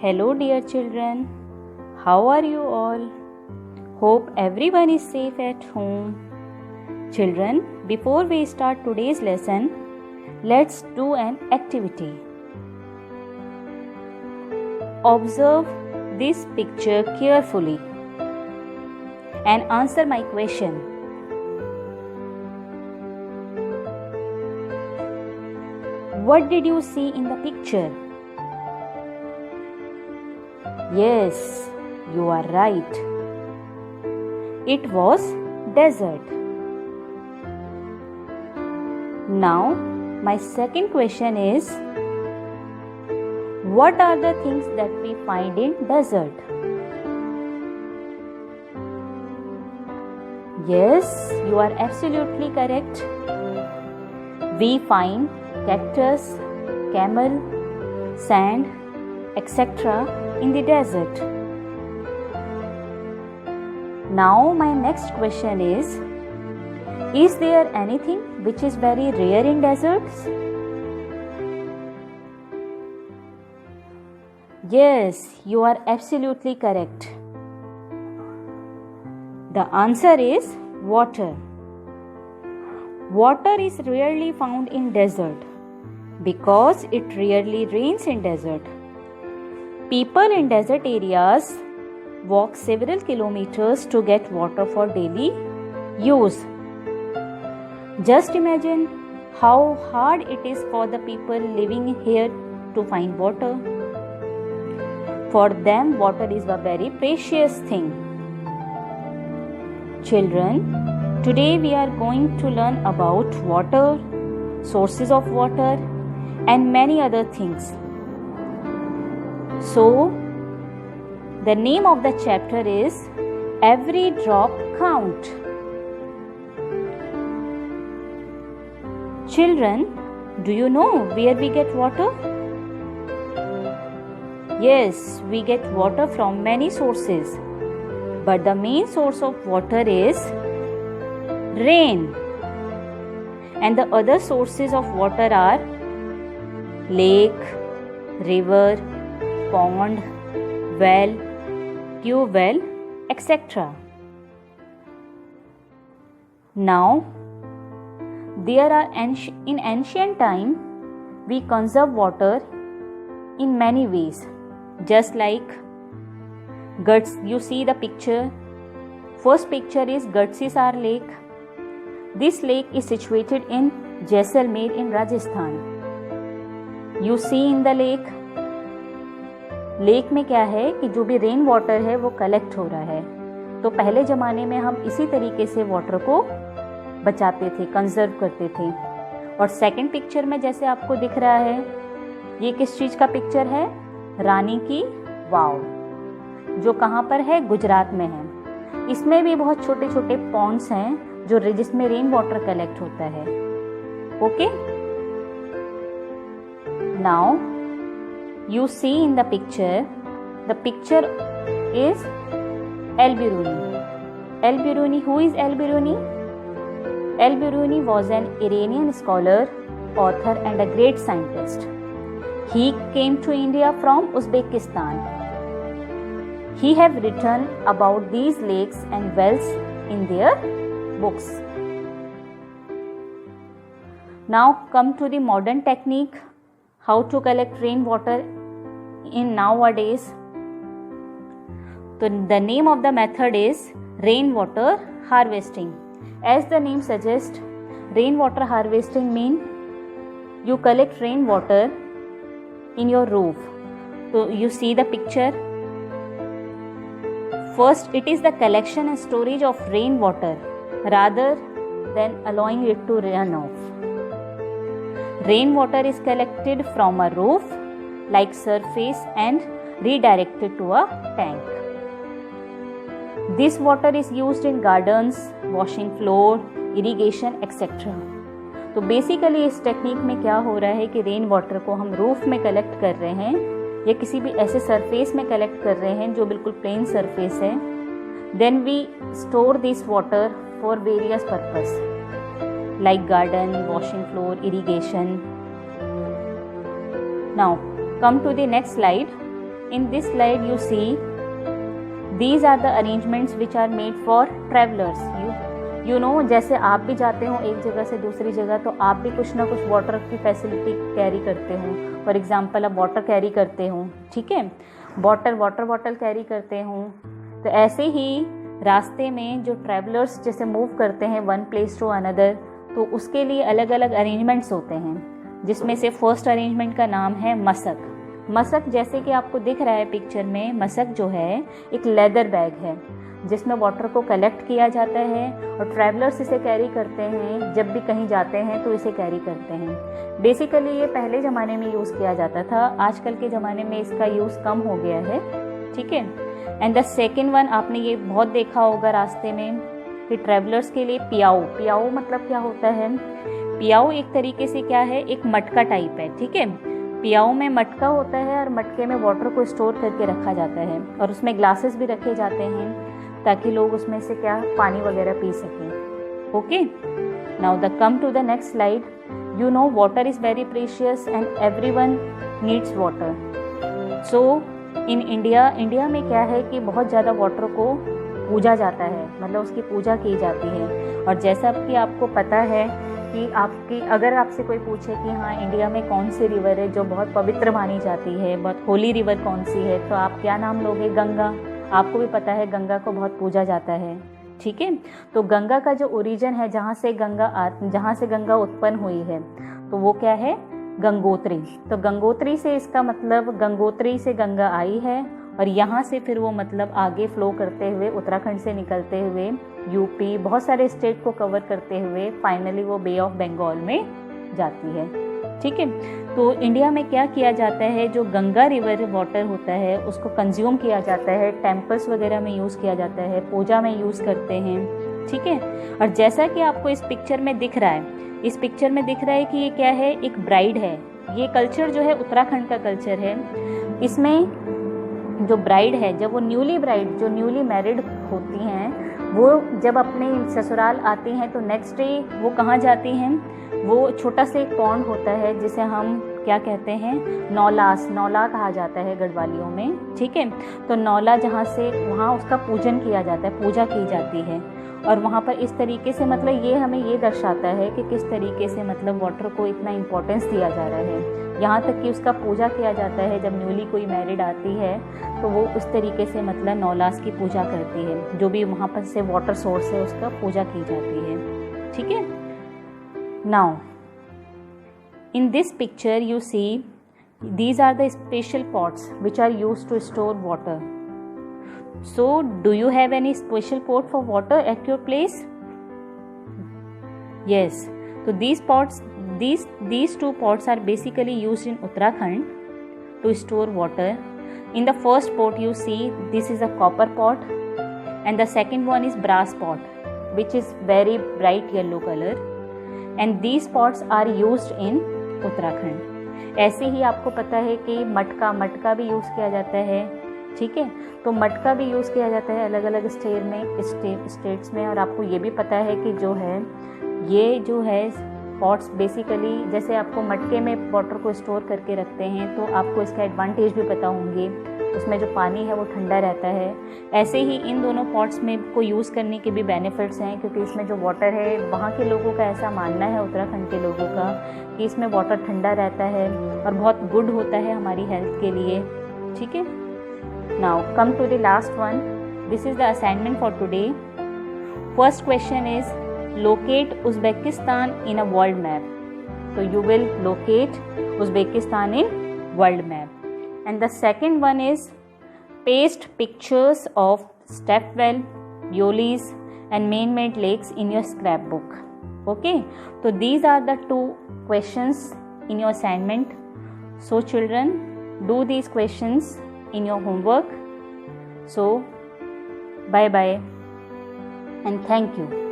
Hello, dear children. How are you all? Hope everyone is safe at home. Children, before we start today's lesson, let's do an activity. Observe this picture carefully and answer my question. What did you see in the picture? Yes, you are right. It was desert. Now, my second question is, what are the things that we find in desert? Yes, you are absolutely correct. We find cactus, camel, sand, etc. in the desert. Now my next question is there anything which is very rare in deserts? Yes, you are absolutely correct. The answer is water. Water is rarely found in desert because it rarely rains in desert. People in desert areas walk several kilometers to get water for daily use. Just imagine how hard it is for the people living here to find water. For them, water is a very precious thing. Children, today we are going to learn about water, sources of water, and many other things. So, the name of the chapter is Every Drop Count. Children, do you know where we get water? Yes, we get water from many sources, but the main source of water is rain. And the other sources of water are lake, river, pond, well, tube well, etc. Now, in ancient time, we conserve water in many ways. Just like you see the picture. First picture is Gadsisar Lake. This lake is situated in Jaisalmer in Rajasthan. You see in the lake. Lake में क्या है कि जो भी rain water है वो collect हो रहा है. तो पहले ज़माने में हम इसी तरीके से वाटर को बचाते थे, कंजर्व करते थे. और सेकंड पिक्चर में जैसे आपको दिख रहा है, ये किस चीज़ का पिक्चर है? रानी की वाव, जो कहाँ पर है? गुजरात में है. इसमें भी बहुत छोटे छोटे पॉन्ड्स हैं जिसमें रेन वाटर कलेक्ट होता है. Okay, now you see in the picture is Al-Biruni. Al-Biruni, who is Al-Biruni? Al-Biruni was an Iranian scholar, author and a great scientist. He came to India from Uzbekistan. He have written about these lakes and wells in their books. Now come to the modern technique, how to collect rainwater in nowadays. So the name of the method is rainwater harvesting. As the name suggests, rainwater harvesting means you collect rainwater in your roof. So you see the picture. First, it is the collection and storage of rainwater rather than allowing it to run off. Rainwater is collected from a roof like surface and redirected to a tank. This water is used in gardens, washing floor, irrigation, etc. तो basically इस technique में क्या हो रहा है कि rain water को हम रूफ में कलेक्ट कर रहे हैं या किसी भी ऐसे सरफेस में कलेक्ट कर रहे हैं जो बिल्कुल प्लेन सरफेस है. Then we store this water for various purpose like garden, washing floor, irrigation. Now come to the next slide. in this slide you see these are the arrangements which are made for travelers. You know, जैसे आप भी जाते हो एक जगह से दूसरी जगह तो आप भी कुछ ना कुछ वाटर की फैसिलिटी कैरी करते हो. फॉर एग्जांपल आप वाटर कैरी करते हो, ठीक है, वाटर बॉटल कैरी करते हो. तो ऐसे ही रास्ते में जो ट्रैवलर्स जैसे मूव करते हैं वन प्लेस टू अनदर, तो उसके लिए अलग अलग अरेंजमेंट्स होते हैं, जिसमें से फर्स्ट अरेंजमेंट का नाम है मसक. मसक जैसे कि आपको दिख रहा है पिक्चर में, मसक जो है एक लेदर बैग है जिसमें वाटर को कलेक्ट किया जाता है और ट्रैवलर्स इसे कैरी करते हैं. जब भी कहीं जाते हैं तो इसे कैरी करते हैं. बेसिकली ये पहले ज़माने में यूज़ किया जाता था, आजकल के ज़माने में इसका यूज़ कम हो गया है, ठीक है. एंड द सेकेंड वन आपने ये बहुत देखा होगा रास्ते में कि ट्रैवलर्स के लिए पियाओ मतलब क्या होता है. पियाओ एक तरीके से क्या है, एक मटका टाइप है, ठीक है. पियाओ में मटका होता है और मटके में वाटर को स्टोर करके रखा जाता है और उसमें ग्लासेस भी रखे जाते हैं ताकि लोग उसमें से क्या पानी वगैरह पी सकें. Okay, now the come to the next slide. You know water is very precious and everyone needs water. So in India में क्या है कि बहुत ज़्यादा वाटर को पूजा जाता है, मतलब उसकी पूजा की जाती है. और जैसा कि आपको पता है कि अगर आपसे कोई पूछे कि हाँ इंडिया में कौन सी रिवर है जो बहुत पवित्र मानी जाती है, बहुत होली रिवर कौन सी है, तो आप क्या नाम लोगे? गंगा. आपको भी पता है गंगा को बहुत पूजा जाता है, ठीक है. तो गंगा का जो ओरिजिन है, जहाँ से गंगा उत्पन्न हुई है, तो वो क्या है? गंगोत्री. तो गंगोत्री से इसका मतलब गंगोत्री से गंगा आई है और यहाँ से फिर वो मतलब आगे फ्लो करते हुए उत्तराखंड से निकलते हुए यूपी बहुत सारे स्टेट को कवर करते हुए फाइनली वो बे ऑफ बंगाल में जाती है, ठीक है. तो इंडिया में क्या किया जाता है, जो गंगा रिवर वाटर होता है उसको कंज्यूम किया जाता है, टेम्पल्स वगैरह में यूज़ किया जाता है, पूजा में यूज़ करते हैं, ठीक है. और जैसा कि आपको इस पिक्चर में दिख रहा है, कि ये क्या है, एक ब्राइड है. ये कल्चर जो है उत्तराखंड का कल्चर है. इसमें जो ब्राइड है, जब वो न्यूली मैरिड होती हैं, वो जब अपने ससुराल आती हैं तो नेक्स्ट डे वो कहाँ जाती हैं? वो छोटा सा एक पॉन्ड होता है जिसे हम क्या कहते हैं, नौला कहा जाता है गढ़वालियों में, ठीक है. तो नौला जहाँ से वहाँ उसका पूजन किया जाता है, पूजा की जाती है. और वहाँ पर इस तरीके से मतलब ये हमें ये दर्शाता है कि किस तरीके से मतलब वाटर को इतना इम्पोर्टेंस दिया जा रहा है. यहाँ तक कि उसका पूजा किया जाता है. जब न्यूली कोई मैरिड आती है तो वो उस तरीके से मतलब नौलास की पूजा करती है, जो भी वहाँ पर से वाटर सोर्स है उसका पूजा की जाती है, ठीक है. Now in this picture you see these are the special pots which are used to store water. So do you have any special pot for water at your place? Yes. So these two pots are basically used in Uttarakhand to store water. In the first pot you see this is a copper pot and the second one is brass pot which is very bright yellow color, and these pots are used in Uttarakhand. ऐसे ही आपको पता है कि मटका भी use किया जाता है, ठीक है. तो मटका भी यूज़ किया जाता है अलग अलग स्टेट्स में. और आपको ये भी पता है कि ये जो है पॉट्स बेसिकली जैसे आपको मटके में वाटर को स्टोर करके रखते हैं तो आपको इसका एडवांटेज भी पता होंगे, उसमें जो पानी है वो ठंडा रहता है. ऐसे ही इन दोनों पॉट्स में को यूज़ करने के भी बेनिफिट्स हैं, क्योंकि इसमें जो वाटर है, वहाँ के लोगों का ऐसा मानना है, उत्तराखंड के लोगों का, कि इसमें वाटर ठंडा रहता है और बहुत गुड होता है हमारी हेल्थ के लिए, ठीक है. Now come to the last one. This is the assignment for today. First question is locate Uzbekistan in a world map. So you will locate Uzbekistan in world map. And the second one is paste pictures of Stepwell, Yolis and man-made lakes in your scrapbook. Okay, so these are the two questions in your assignment. So children, do these questions in your homework. So bye bye and thank you.